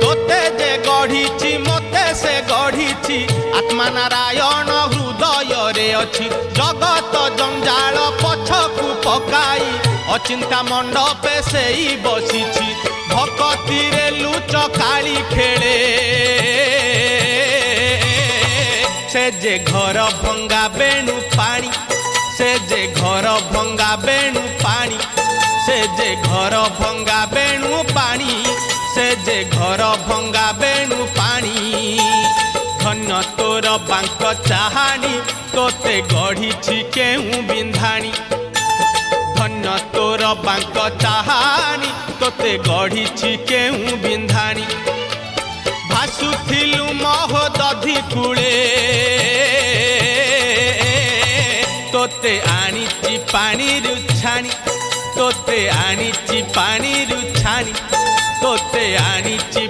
तोते जे गढ़ी मते से गढ़ी आत्मा नारायण हृदय रे अछि जगत जंजाल पछकु पकाई अचिंता मंडपे से ही बसी भक्ति रे लुच काली खेले से जे घर भंगा बेणु पानी से जे घर भंगा बेणु पानी से जे घर भंगा बेणु पानी से जे घर भंगा बेणु पानी धन्य तोर बांक चाहानी तोते गढ़ी केहू बिंधाणी धन्य तोर बांक चाहानी तोते गढ़ी केहू बिंधाणी भासुथिलु महोदधि कूले तोते आनीची पानी रुछाणी तोते आनीची पानी रुछाणी तोते आनीची